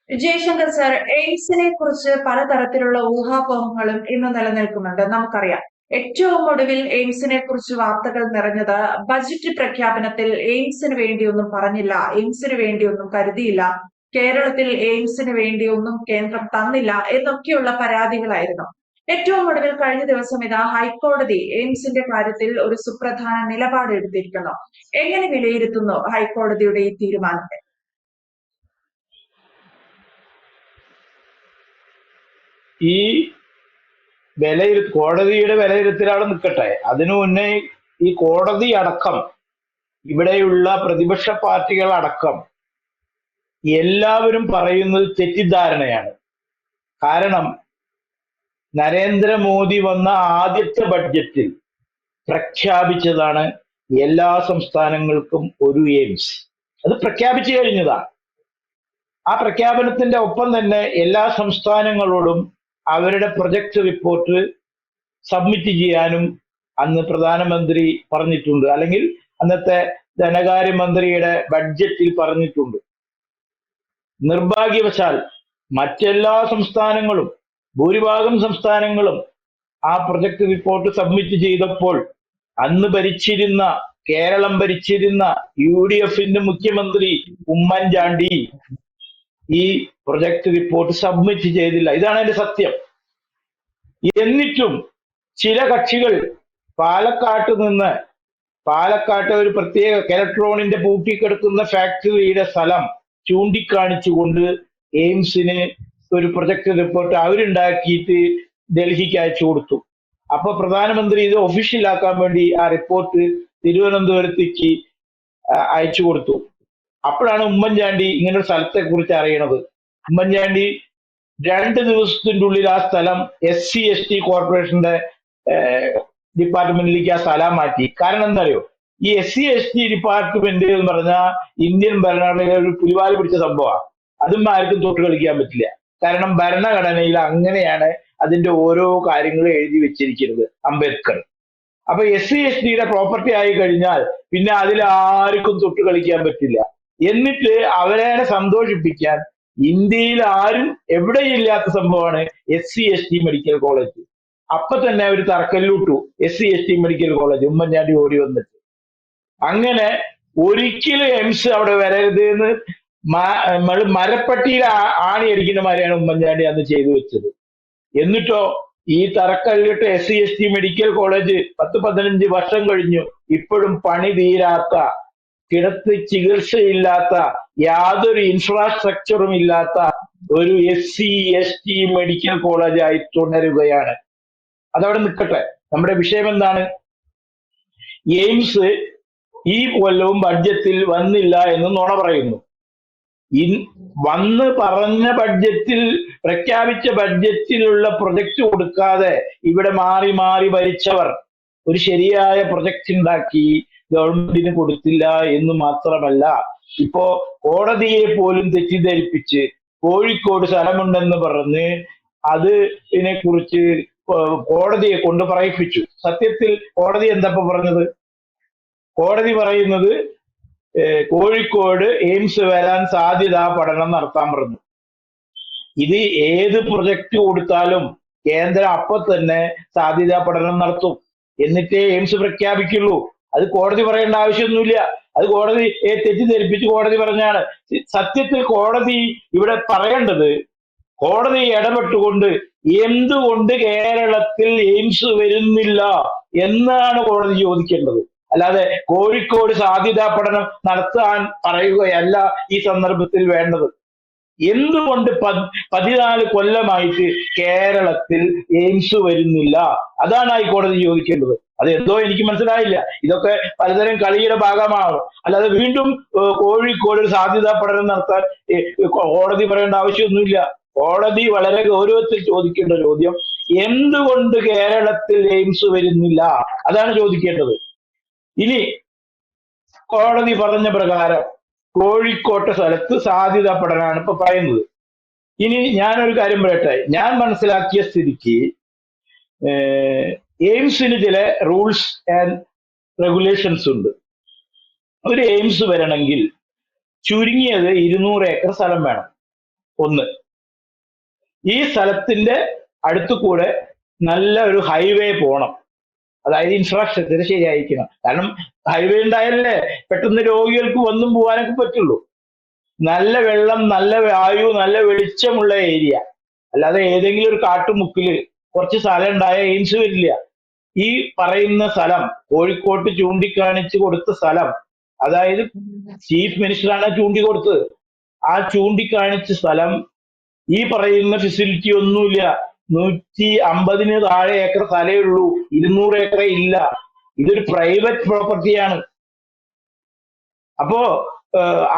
Jaishankar sir, എയിംസിനെ കുറിച്ച് പലതരത്തിലുള്ള ഊഹാപോഹങ്ങളും ഇന്ന് നിലനിൽക്കുന്നുണ്ട്. നമുക്കറിയാം, ഏറ്റവും ഒടുവിൽ എയിംസിനെ കുറിച്ച് വാർത്തകൾ നിറഞ്ഞത് ബജറ്റ് പ്രഖ്യാപനത്തിൽ എയിംസിന് വേണ്ടിയൊന്നും പറഞ്ഞില്ല, എയിംസിന് വേണ്ടിയൊന്നും കരുതിയില്ല, കേരളത്തിൽ എയിംസിന് വേണ്ടിയൊന്നും കേന്ദ്രം തന്നില്ല എന്നൊക്കെയുള്ള പരാതികളായിരുന്നു. ഏറ്റവും ഒടുവിൽ കഴിഞ്ഞ ദിവസം ഇതാ ഹൈക്കോടതി എയിംസിന്റെ കാര്യത്തിൽ ഒരു സുപ്രധാന നിലപാട് എടുത്തിരിക്കുന്നു. എങ്ങനെ വിലയിരുത്തുന്നു ഹൈക്കോടതിയുടെ ഈ തീരുമാനത്തെ? ഈ കോടതിയുടെ വിലയിരുത്തലാണ് നിൽക്കട്ടെ. അതിനു മുന്നേ ഈ കോടതി അടക്കം, ഇവിടെയുള്ള പ്രതിപക്ഷ പാർട്ടികൾ അടക്കം എല്ലാവരും പറയുന്നത് തെറ്റിദ്ധാരണയാണ്. കാരണം നരേന്ദ്രമോദി വന്ന ആദ്യത്തെ ബഡ്ജറ്റിൽ പ്രഖ്യാപിച്ചതാണ് എല്ലാ സംസ്ഥാനങ്ങൾക്കും ഒരു എയിംസ്. അത് പ്രഖ്യാപിച്ചു കഴിഞ്ഞതാണ്. ആ പ്രഖ്യാപനത്തിന്റെ ഒപ്പം തന്നെ എല്ലാ സംസ്ഥാനങ്ങളോടും അവരുടെ പ്രൊജക്ട് റിപ്പോർട്ട് സബ്മിറ്റ് ചെയ്യാനും അന്ന് പ്രധാനമന്ത്രി പറഞ്ഞിട്ടുണ്ട്, അല്ലെങ്കിൽ അന്നത്തെ ധനകാര്യമന്ത്രിയുടെ ബഡ്ജറ്റിൽ പറഞ്ഞിട്ടുണ്ട്. നിർഭാഗ്യവശാൽ മറ്റെല്ലാ സംസ്ഥാനങ്ങളും, ഭൂരിഭാഗം സംസ്ഥാനങ്ങളും ആ പ്രൊജക്ട് റിപ്പോർട്ട് സബ്മിറ്റ് ചെയ്തപ്പോൾ അന്ന് ഭരിച്ചിരുന്ന, കേരളം ഭരിച്ചിരുന്ന UDFന്റെ മുഖ്യമന്ത്രി ഉമ്മൻചാണ്ടി ഈ പ്രൊജക്ട് റിപ്പോർട്ട് സബ്മിറ്റ് ചെയ്തില്ല. ഇതാണ് അതിന്റെ സത്യം. എന്നിട്ടും ചില കക്ഷികൾ പാലക്കാട്ട് ഒരു പ്രത്യേക കെലട്രോണിന്റെ പൂട്ടിക്കിടക്കുന്ന ഫാക്ടറിയുടെ സ്ഥലം ചൂണ്ടിക്കാണിച്ചുകൊണ്ട് എയിംസിന് ഒരു പ്രൊജക്ട് റിപ്പോർട്ട് അവരുണ്ടാക്കിയിട്ട് ഡൽഹിക്ക് അയച്ചു കൊടുത്തു. അപ്പൊ പ്രധാനമന്ത്രി ഇത് ഒഫീഷ്യലാക്കാൻ വേണ്ടി ആ റിപ്പോർട്ട് തിരുവനന്തപുരത്തേക്ക് അയച്ചു കൊടുത്തു. അപ്പോഴാണ് ഉമ്മൻചാണ്ടി ഇങ്ങനൊരു സ്ഥലത്തെ കുറിച്ച് അറിയണത്. ഉമ്മൻചാണ്ടി 2 ദിവസത്തിന്റെ ഉള്ളിൽ ആ സ്ഥലം SC/ST കോർപ്പറേഷന്റെ ഡിപ്പാർട്ട്മെന്റിലേക്ക് ആ സ്ഥലം മാറ്റി. കാരണം എന്താ അറിയോ, ഈ SC/ST ഡിപ്പാർട്ട്മെന്റ് എന്ന് പറഞ്ഞാൽ ഇന്ത്യൻ ഭരണഘടനയിലെ ഒരു പുലിവാല് പിടിച്ച സംഭവമാണ്. അതും ആർക്കും തൊട്ട് കളിക്കാൻ പറ്റില്ല. കാരണം ഭരണഘടനയിൽ അങ്ങനെയാണ് അതിന്റെ ഓരോ കാര്യങ്ങളും എഴുതി വെച്ചിരിക്കുന്നത്, അംബേദ്കർ. അപ്പൊ SC/STയുടെ പ്രോപ്പർട്ടി ആയി കഴിഞ്ഞാൽ പിന്നെ അതിൽ ആർക്കും തൊട്ട് കളിക്കാൻ പറ്റില്ല. എന്നിട്ട് അവരെ സന്തോഷിപ്പിക്കാൻ ഇന്ത്യയിൽ ആരും എവിടെയില്ലാത്ത സംഭവമാണ് SC/ST മെഡിക്കൽ കോളേജ്. അപ്പൊ തന്നെ അവർ തറക്കല്ലിട്ടു SC/ST മെഡിക്കൽ കോളേജ്. ഉമ്മൻചാണ്ടി ഓടി വന്നിട്ട് അങ്ങനെ ഒരിക്കലും എയിംസ് അവിടെ വരരുത് എന്ന് മരപ്പട്ടിയിൽ ആണിയടിക്കുന്ന മാതിരിയാണ് ഉമ്മൻചാണ്ടി അന്ന് ചെയ്തു വെച്ചത്. എന്നിട്ടോ ഈ തറക്കല്ലിട്ട് SC/ST മെഡിക്കൽ കോളേജ് 10-15 വർഷം കഴിഞ്ഞു, ഇപ്പോഴും പണി തീരാത്ത, കിടത്തി ചികിത്സയില്ലാത്ത, യാതൊരു ഇൻഫ്രാസ്ട്രക്ചറും ഇല്ലാത്ത ഒരു SC/ST മെഡിക്കൽ കോളേജായി തുടരുകയാണ്. അതവിടെ നിൽക്കട്ടെ. നമ്മുടെ വിഷയം എന്താണ്? എയിംസ് ഈ കൊല്ലവും ബഡ്ജറ്റിൽ വന്നില്ല എന്ന് നുണ പറയുന്നു. വന്ന് പറഞ്ഞ ബഡ്ജറ്റിൽ, പ്രഖ്യാപിച്ച ബഡ്ജറ്റിലുള്ള പ്രൊജക്ട് കൊടുക്കാതെ ഇവിടെ മാറി മാറി ഭരിച്ചവർ ഒരു ശരിയായ പ്രൊജക്ട് ഉണ്ടാക്കി ഗവൺമെന്റിന് കൊടുത്തില്ല എന്ന് മാത്രമല്ല, ഇപ്പോ കോടതിയെ പോലും തെറ്റിദ്ധരിപ്പിച്ച് കോഴിക്കോട് സ്ഥലമുണ്ടെന്ന് പറഞ്ഞ് അതിനെ കുറിച്ച് കോടതിയെ കൊണ്ട് പറയിപ്പിച്ചു. സത്യത്തിൽ കോടതി എന്തപ്പോ പറഞ്ഞത്? കോടതി പറയുന്നത് കോഴിക്കോട് എയിംസ് വരാൻ സാധ്യതാ പഠനം നടത്താൻ പറഞ്ഞു. ഇത് ഏത് പ്രൊജക്ട് കൊടുത്താലും കേന്ദ്രം അപ്പൊ തന്നെ സാധ്യതാ പഠനം നടത്തും, എന്നിട്ടേ എയിംസ് പ്രഖ്യാപിക്കുള്ളൂ. അത് കോടതി പറയേണ്ട ആവശ്യമൊന്നുമില്ല. അത് കോടതി തെറ്റിദ്ധരിപ്പിച്ച് കോടതി പറഞ്ഞാണ്. സത്യത്തിൽ കോടതി ഇവിടെ പറയേണ്ടത്, കോടതി ഇടപെട്ടുകൊണ്ട് എന്തുകൊണ്ട് കേരളത്തിൽ എയിംസ് വരുന്നില്ല എന്നാണ് കോടതി ചോദിക്കേണ്ടത്. അല്ലാതെ കോഴിക്കോട് സാധ്യതാ പഠനം നടത്താൻ പറയുകയല്ല ഈ സന്ദർഭത്തിൽ വേണ്ടത്. എന്തുകൊണ്ട് 14 കൊല്ലമായിട്ട് കേരളത്തിൽ എയിംസ് വരുന്നില്ല? അതാണ് ഹൈക്കോടതി ചോദിക്കേണ്ടത്. അത് എന്തോ എനിക്ക് മനസ്സിലായില്ല. ഇതൊക്കെ പലതരം കളിയുടെ ഭാഗമാണ്. അല്ലാതെ വീണ്ടും കോഴിക്കോട് സാധ്യതാ പഠനം നടത്താൻ കോടതി പറയേണ്ട ആവശ്യമൊന്നുമില്ല. കോടതി വളരെ ഗൗരവത്തിൽ ചോദിക്കേണ്ട ചോദ്യം, എന്തുകൊണ്ട് കേരളത്തിൽ എയിംസ് വരുന്നില്ല? അതാണ് ചോദിക്കേണ്ടത്. ഇനി കോടതി പറഞ്ഞ പ്രകാരം കോഴിക്കോട്ടെ സ്ഥലത്ത് സാധ്യതാ പഠനമാണ് ഇപ്പൊ പറയുന്നത്. ഇനി ഞാനൊരു കാര്യം പറയട്ടെ. ഞാൻ മനസ്സിലാക്കിയ സ്ഥിതിക്ക് എയിംസിന് ചില റൂൾസ് ആൻഡ് റെഗുലേഷൻസ് ഉണ്ട്. ഒരു എയിംസ് വരണമെങ്കിൽ ചുരുങ്ങിയത് 200 ഏക്കർ സ്ഥലം വേണം. ഒന്ന്. ഈ സ്ഥലത്തിന്റെ അടുത്തു കൂടെ നല്ല ഒരു ഹൈവേ പോണം. അതായത് ഇൻഫ്രാസ്ട്രക്ചർ ശരിയായിരിക്കണം. കാരണം ഹൈവേ ഉണ്ടായാലല്ലേ പെട്ടെന്ന് രോഗികൾക്ക് വന്നും പോകാനൊക്കെ പറ്റുള്ളൂ. നല്ല വെള്ളം, നല്ല വായു, നല്ല വെളിച്ചമുള്ള ഏരിയ. അല്ലാതെ ഏതെങ്കിലും ഒരു കാട്ടുമുക്കില് കുറച്ച് സ്ഥലം ഉണ്ടായ എയിംസ് വരില്ല. ഈ പറയുന്ന സ്ഥലം, കോഴിക്കോട്ട് ചൂണ്ടിക്കാണിച്ചു കൊടുത്ത സ്ഥലം, അതായത് ചീഫ് മിനിസ്റ്ററാണ് ചൂണ്ടിക്കൊടുത്തത്. ആ ചൂണ്ടിക്കാണിച്ച സ്ഥലം ഈ പറയുന്ന ഫെസിലിറ്റി ഒന്നുമില്ല. 150 താഴെ ഏക്കർ സ്ഥലമേ ഉള്ളൂ, 200 ഏക്കറേ ഇല്ല. ഇതൊരു പ്രൈവറ്റ് പ്രോപ്പർട്ടിയാണ്. അപ്പോ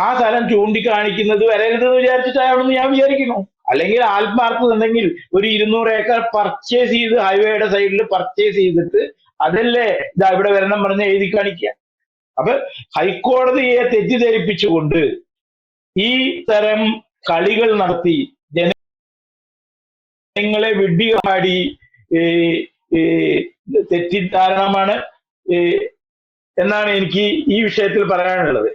ആ സ്ഥലം ചൂണ്ടിക്കാണിക്കുന്നത് വരരുതെന്ന് വിചാരിച്ചിട്ടാണെന്ന് ഞാൻ വിചാരിക്കുന്നു. അല്ലെങ്കിൽ ആത്മാർത്ഥത ഉണ്ടെങ്കിൽ ഒരു 200 ഏക്കർ പർച്ചേസ് ചെയ്ത് ഹൈവേയുടെ സൈഡിൽ പർച്ചേസ് ചെയ്തിട്ട് അതല്ലേ ഇതാ ഇവിടെ വരണം പറഞ്ഞ് എഴുതി കാണിക്കുക. അപ്പൊ ഹൈക്കോടതിയെ തെറ്റിദ്ധരിപ്പിച്ചുകൊണ്ട് ഈ തരം കളികൾ നടത്തി ജനങ്ങളെ വിഡ്ഢികളാടി തെറ്റിദ്ധാരണമാണ് എന്നാണ് എനിക്ക് ഈ വിഷയത്തിൽ പറയാനുള്ളത്.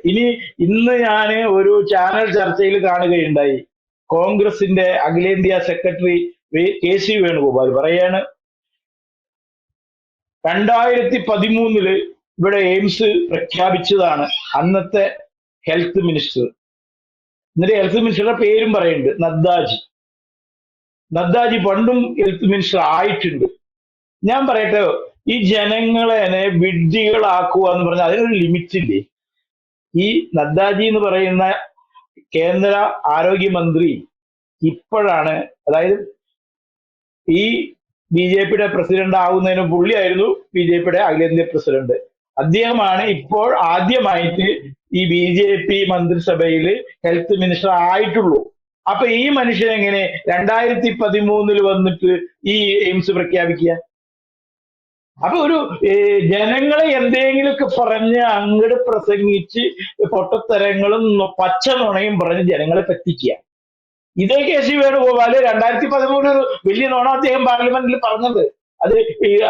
ഇന്ന് ഞാൻ ഒരു ചാനൽ ചർച്ചയിൽ കാണുകയുണ്ടായി. കോൺഗ്രസിന്റെ അഖിലേന്ത്യാ സെക്രട്ടറി KC വേണുഗോപാൽ പറയാണ്, 2013 ഇവിടെ എയിംസ് പ്രഖ്യാപിച്ചതാണ് അന്നത്തെ ഹെൽത്ത് മിനിസ്റ്റർ. എന്നിട്ട് ഹെൽത്ത് മിനിസ്റ്ററുടെ പേരും പറയുന്നുണ്ട്, നദ്ദാജി പണ്ടും ഹെൽത്ത് മിനിസ്റ്റർ ആയിട്ടുണ്ട്. ഞാൻ പറയട്ടെ, ഈ ജനങ്ങളെ വിഡ്ഢികളാക്കുക എന്ന് പറഞ്ഞാൽ അതിനൊരു ലിമിറ്റ് ഇല്ലേ? ഈ നദ്ദാജി എന്ന് പറയുന്ന കേന്ദ്ര ആരോഗ്യമന്ത്രി ഇപ്പോഴാണ്, അതായത് ഈ BJPയുടെ പ്രസിഡന്റ് ആകുന്നതിന് പുള്ളിയായിരുന്നു BJPയുടെ അഖിലേന്ത്യാ പ്രസിഡന്റ്. അദ്ദേഹമാണ് ഇപ്പോൾ ആദ്യമായിട്ട് ഈ BJP മന്ത്രിസഭയിൽ ഹെൽത്ത് മിനിസ്റ്റർ ആയിട്ടുള്ളൂ. അപ്പൊ ഈ മനുഷ്യൻ എങ്ങനെ 2013 വന്നിട്ട് ഈ എയിംസ് പ്രഖ്യാപിക്കുക? അപ്പൊ ഒരു ജനങ്ങളെ എന്തെങ്കിലുമൊക്കെ പറഞ്ഞ് അങ്ങോട്ട് പ്രസംഗിച്ച് പൊട്ടത്തരങ്ങളും പച്ച നുണയും പറഞ്ഞ് ജനങ്ങളെ പറ്റിക്കുക. ഇതേ KC വേണുഗോപാല് 2013 വലിയ നുണ അദ്ദേഹം പാർലമെന്റിൽ പറഞ്ഞത്. അത്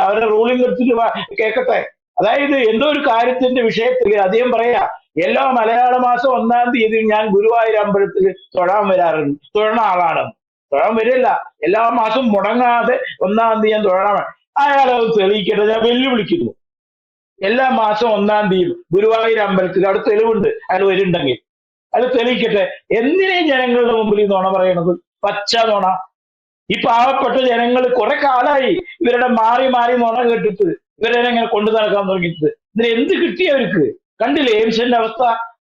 അവരുടെ റൂളിംഗ് എടുത്തിട്ട് കേൾക്കട്ടെ. അതായത് എന്തോ ഒരു കാര്യത്തിന്റെ വിഷയത്തിൽ അദ്ദേഹം പറയാ, എല്ലാ മലയാള മാസം 1-ാം തീയതി ഞാൻ ഗുരുവായൂർ അമ്പലത്തിൽ തൊഴാൻ വരാറുണ്ട്, തൊഴണ ആളാണ്. തൊഴാൻ വരില്ല, എല്ലാ മാസവും മുടങ്ങാതെ 1-ാം തീയതി ഞാൻ തൊഴാൻ. അയാളത് തെളിയിക്കട്ടെ, ഞാൻ വെല്ലുവിളിക്കുന്നു. എല്ലാ മാസവും 1-ാം തീയതി ഗുരുവായൂർ അമ്പലത്തിൽ അവിടെ തെളിവുണ്ട്, അയാൾ വരുന്നുണ്ടെങ്കിൽ അത് തെളിയിക്കട്ടെ. എന്തിനേ ജനങ്ങളുടെ മുമ്പിൽ ഈ നുണ പറയണത്? പച്ച നുണ. ഈ പാവപ്പെട്ട ജനങ്ങൾ കുറെ കാലമായി ഇവരുടെ മാറി മാറി നുണ കേട്ടിട്ട് ഇവരെ ഇങ്ങനെ കൊണ്ടു നടക്കാൻ തുടങ്ങിയിട്ട്. ഇതിന് എന്ത് കിട്ടിയവർക്ക്? കണ്ടില്ലേ എയിംസിന്റെ അവസ്ഥ?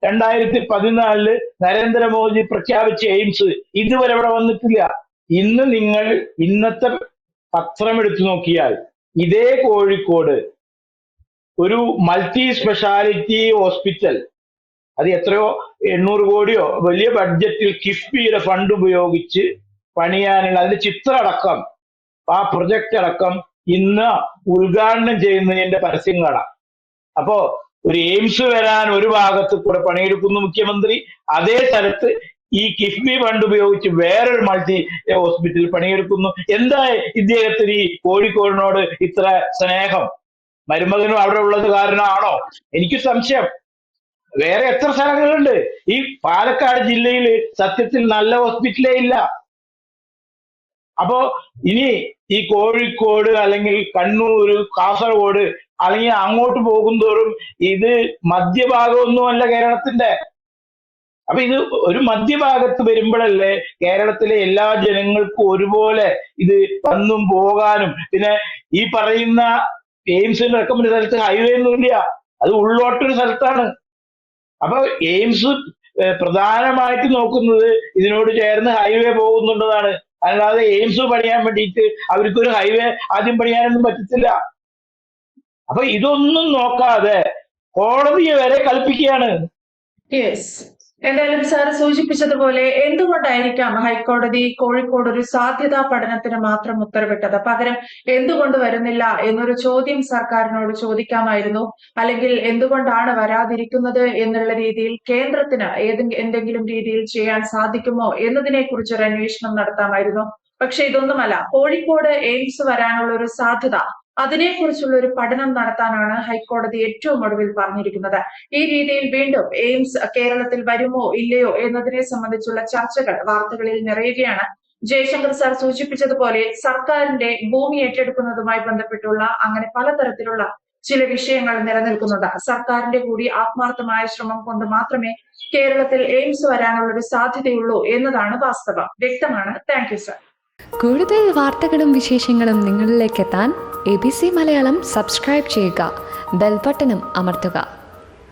2014 നരേന്ദ്രമോദി പ്രഖ്യാപിച്ച എയിംസ് ഇതുവരെ ഇവിടെ വന്നിട്ടില്ല. നിങ്ങൾ ഇന്നത്തെ പത്രം എടുത്തു നോക്കിയാൽ ഇതേ കോഴിക്കോട് ഒരു മൾട്ടി സ്പെഷ്യാലിറ്റി ഹോസ്പിറ്റൽ, അത് എത്രയോ 800 കോടിയോ വലിയ ബഡ്ജറ്റിൽ കിഫ്ബിയുടെ ഫണ്ട് ഉപയോഗിച്ച് പണിയാനുള്ള അതിന്റെ ചിത്രം അടക്കം, ആ പ്രൊജക്ട് അടക്കം ഇന്ന് ഉദ്ഘാടനം ചെയ്യുന്നതിന്റെ പരസ്യം കാണാം. അപ്പോ ഒരു എയിംസ് വരാൻ ഒരു ഭാഗത്ത് കൂടെ പണിയെടുക്കുന്നു മുഖ്യമന്ത്രി, അതേ സ്ഥലത്ത് ഈ കിഫ്ബി ഫണ്ട് ഉപയോഗിച്ച് വേറൊരു മൾട്ടി ഹോസ്പിറ്റൽ പണിയെടുക്കുന്നു. എന്താ ഇദ്ദേഹത്തിന് ഈ കോഴിക്കോടിനോട് ഇത്ര സ്നേഹം? മരുമകനും അവിടെ ഉള്ളത് കാരണമാണോ? എനിക്ക് സംശയം. വേറെ എത്ര സ്ഥലങ്ങളുണ്ട്? ഈ പാലക്കാട് ജില്ലയിൽ സത്യത്തിൽ നല്ല ഹോസ്പിറ്റലേ ഇല്ല. അപ്പോ ഇനി ഈ കോഴിക്കോട് അല്ലെങ്കിൽ കണ്ണൂർ, കാസർഗോഡ് അല്ലെങ്കിൽ അങ്ങോട്ട് പോകുന്തോറും ഇത് മധ്യഭാഗമൊന്നുമല്ല കേരളത്തിന്റെ. അപ്പൊ ഇത് ഒരു മധ്യഭാഗത്ത് വരുമ്പോഴല്ലേ കേരളത്തിലെ എല്ലാ ജനങ്ങൾക്കും ഒരുപോലെ ഇത് വന്നും പോകാനും. പിന്നെ ഈ പറയുന്ന എയിംസിന്റെ റെക്കമെൻഡ് സ്ഥലത്ത് ഹൈവേ ഒന്നുമില്ല, അത് ഉള്ളോട്ടൊരു സ്ഥലത്താണ്. അപ്പൊ എയിംസ് പ്രധാനമായിട്ട് നോക്കുന്നത് ഇതിനോട് ചേർന്ന് ഹൈവേ പോകുന്നുണ്ടെന്നാണ്. അല്ലാതെ എയിംസ് പണിയാൻ വേണ്ടിയിട്ട് അവർക്കൊരു ഹൈവേ ആദ്യം പണിയാനൊന്നും പറ്റത്തില്ല. അപ്പൊ ഇതൊന്നും നോക്കാതെ കോടതിയെ വരെ കൽപ്പിക്കുകയാണ്. യെസ്, എന്തായാലും സാർ സൂചിപ്പിച്ചതുപോലെ എന്തുകൊണ്ടായിരിക്കാം ഹൈക്കോടതി കോഴിക്കോട് ഒരു സാധ്യതാ പഠനത്തിന് മാത്രം ഉത്തരവിട്ടത്? പകരം എന്തുകൊണ്ട് വരുന്നില്ല എന്നൊരു ചോദ്യം സർക്കാരിനോട് ചോദിക്കാമായിരുന്നു. അല്ലെങ്കിൽ എന്തുകൊണ്ടാണ് വരാതിരിക്കുന്നത് എന്നുള്ള രീതിയിൽ കേന്ദ്രത്തിന് എന്തെങ്കിലും രീതിയിൽ ചെയ്യാൻ സാധിക്കുമോ എന്നതിനെ കുറിച്ച് ഒരു അന്വേഷണം നടത്താമായിരുന്നു. പക്ഷെ ഇതൊന്നുമല്ല. കോഴിക്കോട് എയിംസ് വരാനുള്ള ഒരു സാധ്യത അതിനെക്കുറിച്ചുള്ള ഒരു പഠനം നടത്താനാണ് ഹൈക്കോടതി ഏറ്റവും ഒടുവിൽ പറഞ്ഞിരിക്കുന്നത്. ഈ രീതിയിൽ വീണ്ടും എയിംസ് കേരളത്തിൽ വരുമോ ഇല്ലയോ എന്നതിനെ സംബന്ധിച്ചുള്ള ചർച്ചകൾ വാർത്തകളിൽ നിറയുകയാണ്. ജയശങ്കർ സാർ സൂചിപ്പിച്ചതുപോലെ സർക്കാരിന്റെ ഭൂമി ഏറ്റെടുക്കുന്നതുമായി ബന്ധപ്പെട്ടുള്ള അങ്ങനെ പലതരത്തിലുള്ള ചില വിഷയങ്ങൾ നിലനിൽക്കുന്നുണ്ട്. സർക്കാരിന്റെ കൂടി ആത്മാർത്ഥമായ ശ്രമം കൊണ്ട് മാത്രമേ കേരളത്തിൽ എയിംസ് വരാനുള്ള ഒരു സാധ്യതയുള്ളൂ എന്നതാണ് വാസ്തവം. വ്യക്തമാണ്. Thank you sir. കൂടുതൽ വാർത്തകളും വിശേഷങ്ങളും നിങ്ങളിലേക്ക് എത്താൻ ABC മലയാളം സബ്സ്ക്രൈബ് ചെയ്യുക, ബെൽ ബട്ടണും അമർത്തുക.